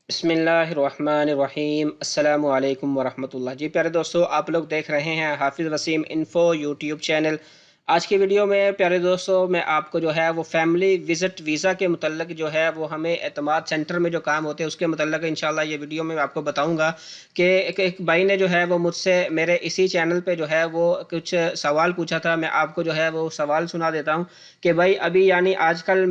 बिस्मिल्लाहिर्रहमानिर्रहीम अस्सलामु अलैकुम वरहमतुल्लाह। जी प्यारे दोस्तों, आप लोग देख रहे हैं हाफिज़ वसीम इन्फो यूट्यूब चैनल। आज की वीडियो में प्यारे दोस्तों मैं आपको जो है वो फैमिली विज़िट वीज़ा के मुतल्लिक़ जो है वो हमें एतमाद सेंटर में जो काम होते हैं उसके मुतल्लिक़ इंशाल्लाह ये वीडियो में आपको बताऊंगा कि एक भाई ने जो है वो मुझसे मेरे इसी चैनल पे जो है वो कुछ सवाल पूछा था। मैं आपको जो है वो सवाल सुना देता हूँ कि भाई अभी यानी आजकल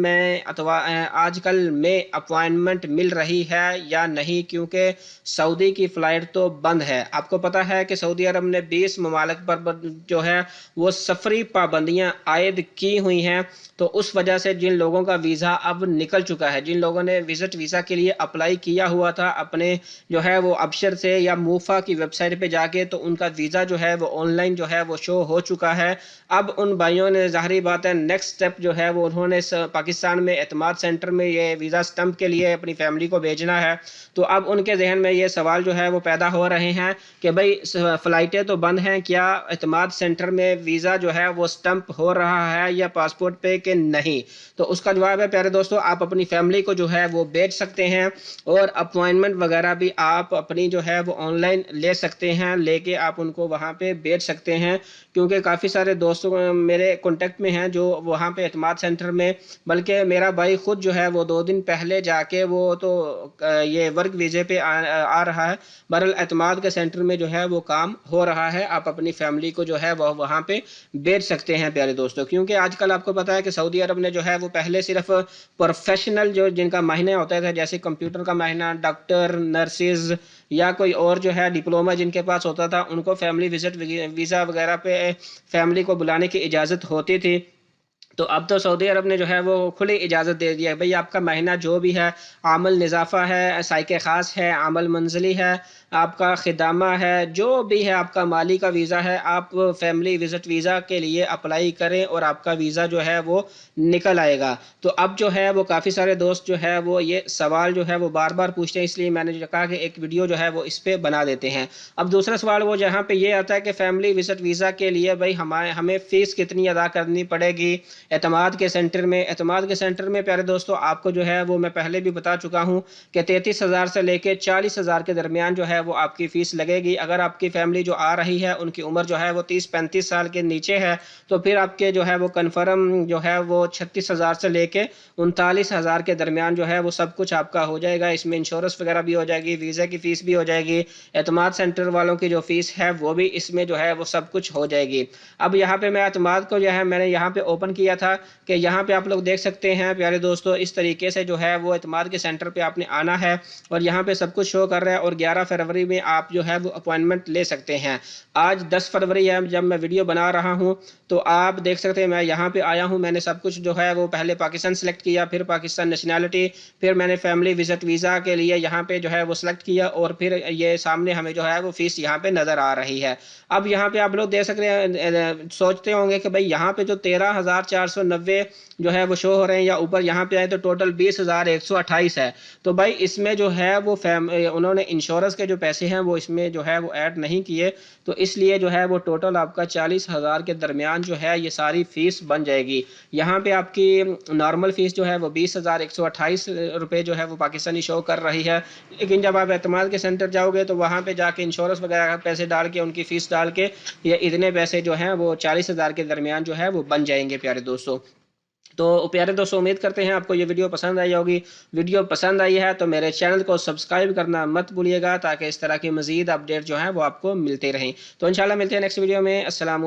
में अपॉइंटमेंट मिल रही है या नहीं, क्योंकि सऊदी की फ़्लाइट तो बंद है। आपको पता है कि सऊदी अरब ने 20 ममालिक पर जो है वो सफरी पाबंदियां आयद की हुई हैं। तो उस वजह से जिन लोगों का वीज़ा अब निकल चुका है, जिन लोगों ने विजिट वीज़ा के लिए अप्लाई किया हुआ था अपने जो है वो अबशर से या मूफा की वेबसाइट पे जाके, तो उनका वीज़ा जो है वो ऑनलाइन जो है वो शो हो चुका है। अब उन भाइयों ने ज़ाहिर बात है नेक्स्ट स्टेप जो है वो उन्होंने पाकिस्तान में एतमाद सेंटर में ये वीज़ा स्टम्प के लिए अपनी फैमिली को भेजना है। तो अब उनके जहन में ये सवाल जो है वो पैदा हो रहे हैं कि भाई फ़्लाइटें तो बंद हैं, क्या एतमाद सेंटर में वीज़ा जो है वो स्टम्प हो रहा है या पासपोर्ट पे कि नहीं। तो उसका जवाब है प्यारे दोस्तों, आप अपनी फैमिली को जो है वो भेज सकते हैं और अपॉइंटमेंट वगैरह भी आप अपनी जो है वो ऑनलाइन ले सकते हैं, लेके आप उनको वहाँ पे भेज सकते हैं। क्योंकि काफ़ी सारे दोस्तों मेरे कॉन्टेक्ट में हैं जो वहाँ पे एतमाद सेंटर में, बल्कि मेरा भाई खुद जो है वो 2 दिन पहले जाके वो तो ये वर्क वीज़े पे आ रहा है। बहरहाल एतमाद के सेंटर में जो है वो काम हो रहा है, आप अपनी फैमिली को जो है वह वहाँ पे भेज सकते हैं प्यारे दोस्तों। क्योंकि आजकल आपको पता है कि सऊदी अरब ने जो है वो पहले सिर्फ प्रोफेशनल जो जिनका मायना होता था, जैसे कंप्यूटर का मायना, डॉक्टर, नर्सिस या कोई और जो है डिप्लोमा जिनके पास होता था, उनको फैमिली विजिट वीज़ा वगैरह पे फैमिली को बुलाने की इजाज़त होती थी। तो अब तो सऊदी अरब ने जो है वो खुली इजाज़त दे दिया है, भाई आपका महीना जो भी है, आमल निज़ाफ़ा है, साइके ख़ास है, आमल मंजली है, आपका खिदामा है, जो भी है आपका माली का वीज़ा है, आप फैमिली विज़िट वीज़ा के लिए अप्लाई करें और आपका वीज़ा जो है वो निकल आएगा। तो अब जो है वो काफ़ी सारे दोस्त जो है वो ये सवाल जो है वो बार बार पूछते हैं, इसलिए मैंने जो कहा कि एक वीडियो जो है वो इस पर बना देते हैं। अब दूसरा सवाल वो जहाँ पे ये आता है कि फैमिली विज़िट वीज़ा के लिए भाई हमें फ़ीस कितनी अदा करनी पड़ेगी एतमाद के सेंटर में प्यारे दोस्तों, आपको जो है वो मैं पहले भी बता चुका हूँ कि 33,000 से लेके 40,000 के दरमियान जो है वो आपकी फ़ीस लगेगी। अगर आपकी फैमिली जो आ रही है उनकी उम्र जो है वो 30-35 साल के नीचे है, तो फिर आपके जो है वो कन्फर्म जो है वो 36,000 से लेके 39,000 के दरमियान जो है वो सब कुछ आपका हो जाएगा। इसमें इंश्योरेंस वगैरह भी हो जाएगी, वीज़ा की फ़ीस भी हो जाएगी, एतमाद सेंटर वालों की जो फ़ीस है वो भी इसमें जो है वो सब कुछ हो जाएगी। अब यहाँ पे मैं एतमाद को जो है मैंने यहाँ पे ओपन किया था कि यहाँ पे आप लोग देख सकते हैं प्यारे दोस्तों, इस तरीके से जो है वो एतमाद के सेंटर पे आपने आना है और यहाँ पे सब कुछ शो कर रहा है और 11 फरवरी में आप जो है वो अपॉइंटमेंट ले सकते हैं। आज 10 फरवरी है जब मैं वीडियो बना रहा हूँ, तो आप देख सकते हैं मैं यहाँ पे आया हूँ, मैंने सब कुछ जो है वो पहले पाकिस्तान सेलेक्ट किया, फिर पाकिस्तान नेशनैलिटी, फिर मैंने फैमिली विजिट वीज़ा के लिए यहाँ पे जो है वो सिलेक्ट किया और फिर ये सामने हमें जो है वो फीस यहाँ पे नज़र आ रही है। अब यहाँ पे आप लोग देख सकते हैं, सोचते होंगे कि भाई यहाँ पे जो 13,490 जो है वो शो हो रहे हैं या ऊपर यहाँ पे आए तो टोटल 20,128 है। तो भाई इसमें जो है वो उन्होंने इंश्योरेंस के जो पैसे हैं वो इसमें जो है वो ऐड नहीं किए, तो इसलिए जो है वो टोटल आपका 40,000 के दरमियान जो है ये सारी फीस बन जाएगी। यहाँ पे आपकी नॉर्मल फीस जो है वो 20,128 रुपये जो है वो पाकिस्तानी शो कर रही है। लेकिन जब आप एतमाद के सेंटर जाओगे तो वहाँ पे जाके इंश्योरेंस वगैरह का पैसे डाल के उनकी फ़ीस डाल के ये इतने पैसे जो हैं वो 40,000 के दरमियान जो है वो बन जाएंगे प्यारे दोस्तों। तो प्यारे दोस्तों, उम्मीद करते हैं आपको ये वीडियो पसंद आई होगी। वीडियो पसंद आई है तो मेरे चैनल को सब्सक्राइब करना मत भूलिएगा, ताकि इस तरह की मज़ीद अपडेट जो है वो आपको मिलते रहें। तो इंशाल्लाह मिलते हैं नेक्स्ट वीडियो में। अस्सलाम।